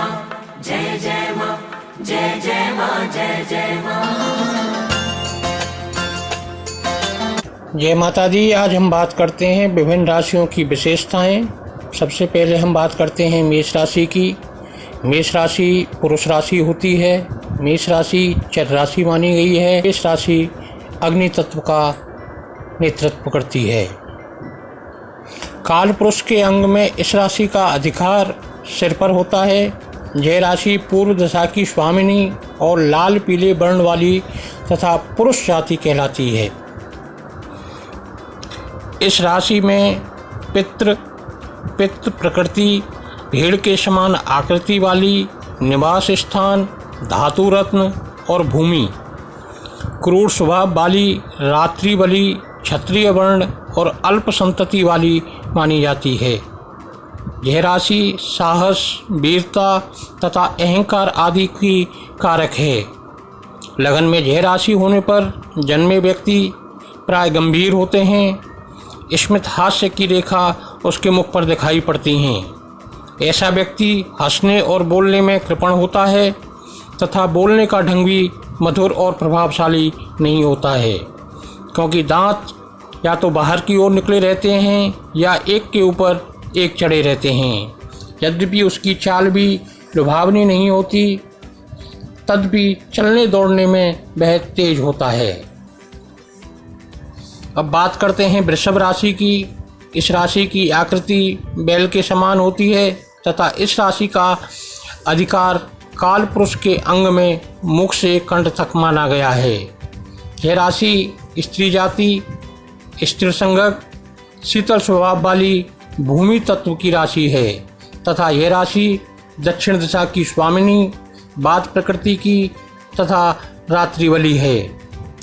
जय जय माँ, जय जय माँ, जय जय माँ। जय माता दी। आज हम बात करते हैं विभिन्न राशियों की विशेषताएं। सबसे पहले हम बात करते हैं मेष राशि की। मेष राशि पुरुष राशि होती है। मेष राशि चर राशि मानी गई है। मेष राशि अग्नि तत्व का नेतृत्व करती है। काल पुरुष के अंग में इस राशि का अधिकार सिर पर होता है। यह राशि पूर्व दशा की स्वामिनी और लाल पीले वर्ण वाली तथा पुरुष जाति कहलाती है। इस राशि में पित्त प्रकृति, भेड़ के समान आकृति वाली, निवास स्थान, धातु रत्न और भूमि, क्रूर स्वभाव वाली, रात्रि बलि, क्षत्रिय वर्ण और अल्प संतति वाली मानी जाती है। यह राशि साहस, वीरता तथा अहंकार आदि की कारक है। लगन में यह राशि होने पर जन्मे व्यक्ति प्राय गंभीर होते हैं। स्मित हास्य की रेखा उसके मुख पर दिखाई पड़ती हैं। ऐसा व्यक्ति हंसने और बोलने में कृपण होता है तथा बोलने का ढंग भी मधुर और प्रभावशाली नहीं होता है, क्योंकि दांत या तो बाहर की ओर निकले रहते हैं या एक के ऊपर एक चढ़े रहते हैं। यद्यपि उसकी चाल भी लुभावनी नहीं होती, तदपि चलने दौड़ने में वह तेज होता है। अब बात करते हैं वृषभ राशि की। इस राशि की आकृति बैल के समान होती है तथा इस राशि का अधिकार काल पुरुष के अंग में मुख से कंठ तक माना गया है। यह राशि स्त्री जाति, स्थिर संगत, शीतल स्वभाव वाली भूमि तत्व की राशि है तथा यह राशि दक्षिण दिशा की स्वामिनी, बात प्रकृति की तथा रात्रि बलि है।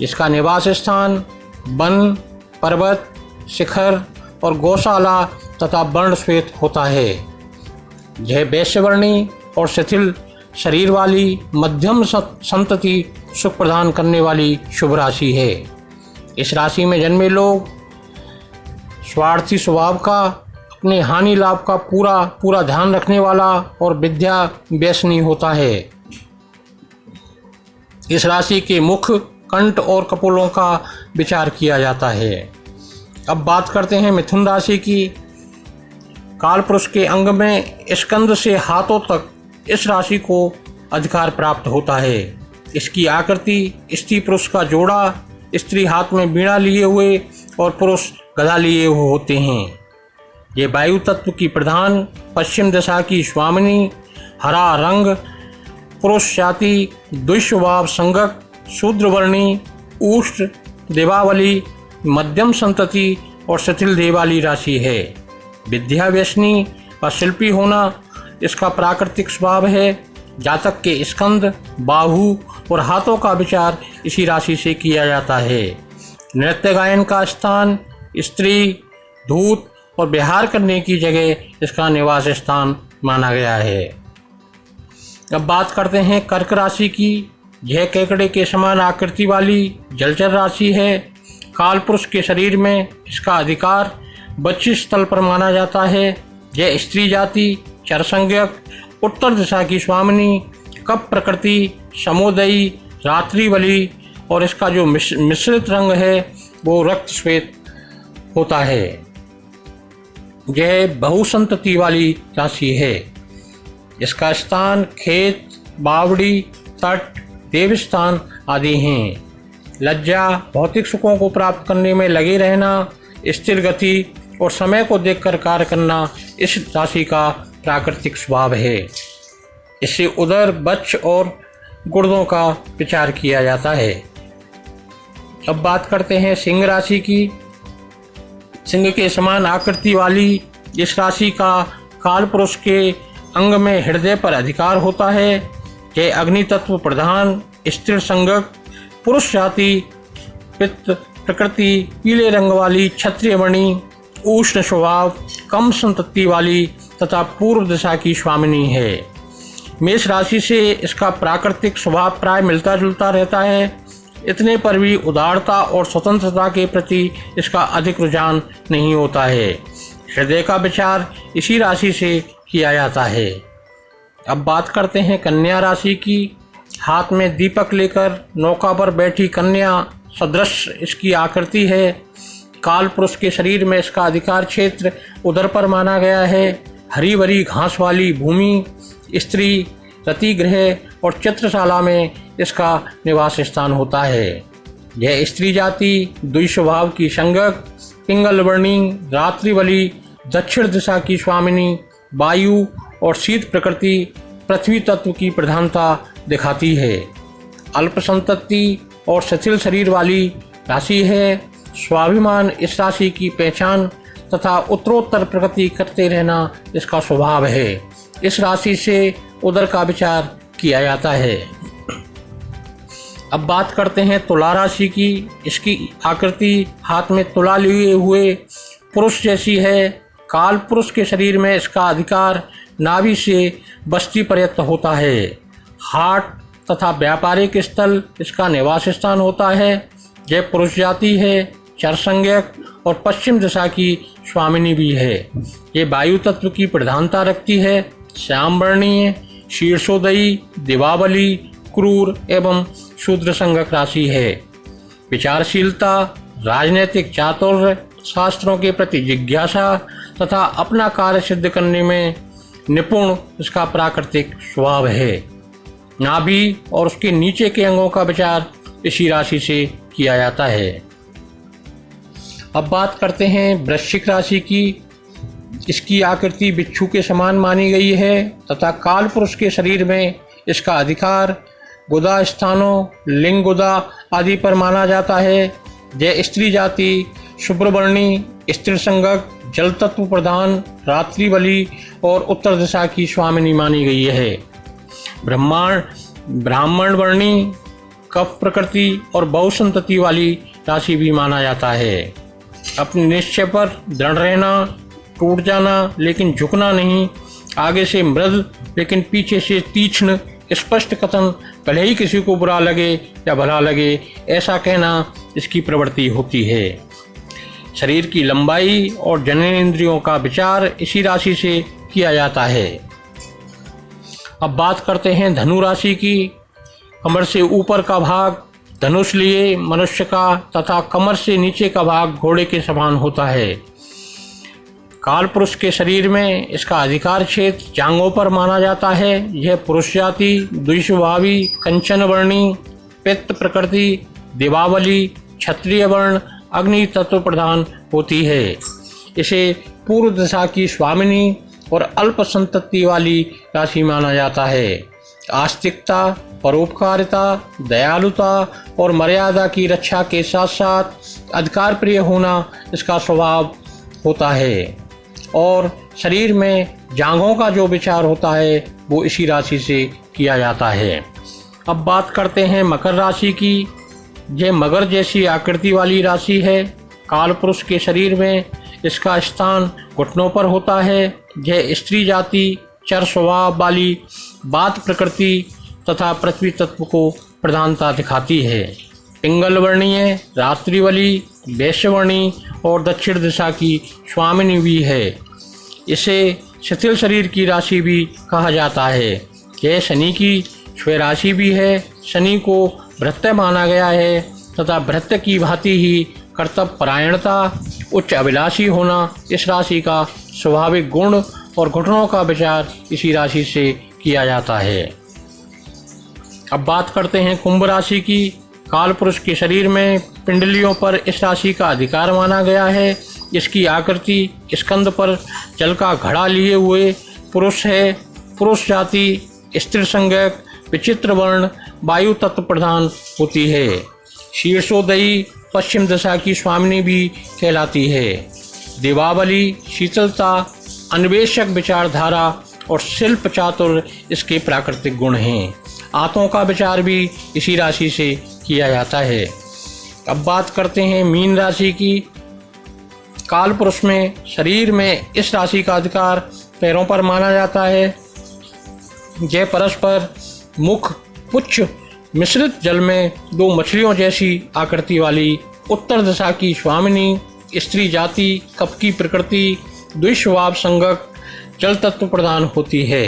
इसका निवास स्थान वन, पर्वत, शिखर और गौशाला तथा वर्ण श्वेत होता है। यह वैश्यवर्णी और शिथिल शरीर वाली मध्यम संतति सुख प्रदान करने वाली शुभ राशि है। इस राशि में जन्मे लोग स्वार्थी स्वभाव का, अपने हानि लाभ का पूरा ध्यान रखने वाला और विद्या व्यसनी होता है। इस राशि के मुख, कंठ और कपोलों का विचार किया जाता है। अब बात करते हैं मिथुन राशि की। काल पुरुष के अंग में स्कंद से हाथों तक इस राशि को अधिकार प्राप्त होता है। इसकी आकृति स्त्री पुरुष का जोड़ा, स्त्री हाथ में वीणा लिए हुए और पुरुष गदा लिए हुए होते हैं। ये वायु तत्व की प्रधान, पश्चिम दिशा की स्वामिनी, हरा रंग, पुरुष जाति, द्विस्वभाव संगत, शूद्रवर्णी, उष्ण, देवावली, मध्यम संतति और शिथिल देह वाली राशि है। विद्या व्यसनी व शिल्पी होना इसका प्राकृतिक स्वभाव है। जातक के स्कंद, बाहु और हाथों का विचार इसी राशि से किया जाता है। नृत्य गायन का स्थान, स्त्री, धूत और विहार करने की जगह इसका निवास स्थान माना गया है। अब बात करते हैं कर्क राशि की। यह केकड़े के समान आकृति वाली जलचर राशि है। काल पुरुष के शरीर में इसका अधिकार बत्तीस स्थल पर माना जाता है। यह स्त्री जाति, चरसंज्ञक, उत्तर दिशा की स्वामिनी, कप प्रकृति, समोदयी, रात्रि बलि और इसका जो मिश्रित रंग है वो रक्त श्वेत होता है। यह बहुसंतति वाली राशि है। इसका स्थान खेत, बावड़ी, तट, देवस्थान आदि हैं। लज्जा, भौतिक सुखों को प्राप्त करने में लगे रहना, स्थिर गति और समय को देखकर कार्य करना इस राशि का प्राकृतिक स्वभाव है। इससे उदर, बच्च और गुर्दों का विचार किया जाता है। अब बात करते हैं सिंह राशि की। सिंह के समान आकृति वाली इस राशि का काल पुरुष के अंग में हृदय पर अधिकार होता है। यह अग्नि तत्व प्रधान, स्थिर संगत, पुरुष जाति, पित्त प्रकृति, पीले रंग वाली, क्षत्रिय वर्णी, उष्ण स्वभाव, कम संतति वाली तथा पूर्व दिशा की स्वामिनी है। मेष राशि से इसका प्राकृतिक स्वभाव प्राय मिलता जुलता रहता है। इतने पर भी उदारता और स्वतंत्रता के प्रति इसका अधिक रुझान नहीं होता है। हृदय का विचार इसी राशि से किया जाता है। अब बात करते हैं कन्या राशि की। हाथ में दीपक लेकर नौका पर बैठी कन्या सदृश इसकी आकृति है। काल पुरुष के शरीर में इसका अधिकार क्षेत्र उदर पर माना गया है। हरी भरी घास वाली भूमि, स्त्री, रति गृह और चित्रशाला में इसका निवास स्थान होता है। यह स्त्री जाति द्विस्वभाव की संज्ञक, पिंगल वर्णी, रात्रिवली, दक्षिण दिशा की स्वामिनी, वायु और शीत प्रकृति पृथ्वी तत्व की प्रधानता दिखाती है। अल्प संतति और शिथिल शरीर वाली राशि है। स्वाभिमान इस राशि की पहचान तथा उत्तरोत्तर प्रगति करते रहना इसका स्वभाव है। इस राशि से उदर का विचार किया जाता है। अब बात करते हैं तुला राशि की। इसकी आकृति हाथ में तुला लिए हुए पुरुष जैसी है। काल पुरुष के शरीर में इसका अधिकार नाभि से बस्ती पर्यंत होता है। हाट तथा व्यापारिक स्थल इसका निवास स्थान होता है। यह पुरुष जाति है, चरसंज्ञक और पश्चिम दिशा की स्वामिनी भी है। ये वायु तत्व की प्रधानता रखती है। श्याम वर्णीय, शीर्षोदयी, दिवावली, क्रूर एवं शूद्र संज्ञक राशि है। विचारशीलता, राजनीतिक चातुर्य, शास्त्रों के प्रति जिज्ञासा तथा अपना कार्य सिद्ध करने में निपुण इसका प्राकृतिक स्वभाव है। नाभि और उसके नीचे के अंगों का विचार इसी राशि से किया जाता है। अब बात करते हैं वृश्चिक राशि की। इसकी आकृति बिच्छू के समान मानी गई है तथा काल पुरुष के शरीर में इसका अधिकार गुदा स्थानों, लिंग गुदा आदि पर माना जाता है। यह स्त्री जाति शुभ्रवर्णी, स्त्री संज्ञक, जल तत्व प्रधान, रात्रिवली और उत्तर दिशा की स्वामिनी मानी गई है। ब्राह्मण वर्णी, कफ प्रकृति और बहुसंतति वाली राशि भी माना जाता है। अपने निश्चय पर दृढ़ रहना, टूट जाना लेकिन झुकना नहीं, आगे से मृद लेकिन पीछे से तीक्ष्ण, स्पष्ट कथन, भले ही किसी को बुरा लगे या भला लगे ऐसा कहना इसकी प्रवृत्ति होती है। शरीर की लंबाई और जननेंद्रियों का विचार इसी राशि से किया जाता है। अब बात करते हैं धनु राशि की। कमर से ऊपर का भाग धनुष लिए मनुष्य का तथा कमर से नीचे का भाग घोड़े के समान होता है। काल पुरुष के शरीर में इसका अधिकार क्षेत्र जांघों पर माना जाता है। यह पुरुष जाति द्विस्वभावी, कंचन वर्णी, पित्त प्रकृति, दिवावली, क्षत्रिय वर्ण, अग्नि तत्व प्रधान होती है। इसे पूर्व दिशा की स्वामिनी और अल्प संतति वाली राशि माना जाता है। आस्तिकता, परोपकारिता, दयालुता और मर्यादा की रक्षा के साथ साथ अधिकार प्रिय होना इसका स्वभाव होता है और शरीर में जांघों का जो विचार होता है वो इसी राशि से किया जाता है। अब बात करते हैं मकर राशि की। यह मगर जैसी आकृति वाली राशि है। काल पुरुष के शरीर में इसका स्थान घुटनों पर होता है। यह स्त्री जाति, चर स्वभाव वाली, बात प्रकृति तथा पृथ्वी तत्व को प्रधानता दिखाती है। पिंगल वर्णीय, रात्रिवली, वैश्यवर्णी और दक्षिण दिशा की स्वामिनी भी है। इसे शिथिल शरीर की राशि भी कहा जाता है। यह शनि की स्वयं राशि भी है। शनि को भृत्य माना गया है तथा भृत्य की भांति ही कर्तव्य परायणता, उच्च अभिलाषी होना इस राशि का स्वाभाविक गुण और घुटनों का विचार इसी राशि से किया जाता है। अब बात करते हैं कुंभ राशि की। काल पुरुष के शरीर में पिंडलियों पर इस राशि का अधिकार माना गया है। इसकी आकृति स्कंद पर जल का घड़ा लिए हुए पुरुष है। पुरुष जाति स्त्री संज्ञक, विचित्र वर्ण, वायु तत्व प्रधान होती है। शीर्षोदयी पश्चिम दिशा की स्वामिनी भी कहलाती है। दिवावली शीतलता, अन्वेषक विचारधारा और शिल्प चातुर्य इसके प्राकृतिक गुण हैं। आंतों का विचार भी इसी राशि से किया जाता है। अब बात करते हैं मीन राशि की। काल पुरुष में शरीर में इस राशि का अधिकार पैरों पर माना जाता है। यह परस्पर मुख पुच्छ मिश्रित जल में दो मछलियों जैसी आकृति वाली उत्तर दिशा की स्वामिनी, स्त्री जाति, कप की प्रकृति, द्विस्वभाव संज्ञक, जल तत्व प्रधान होती है।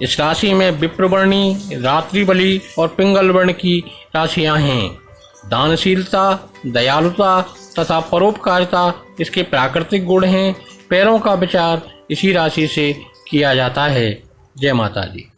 इस राशि में विप्रवर्णी, रात्रिबली और पिंगल वर्ण की राशियां हैं। दानशीलता, दयालुता तथा परोपकारिता इसके प्राकृतिक गुण हैं। पैरों का विचार इसी राशि से किया जाता है। जय माता दी।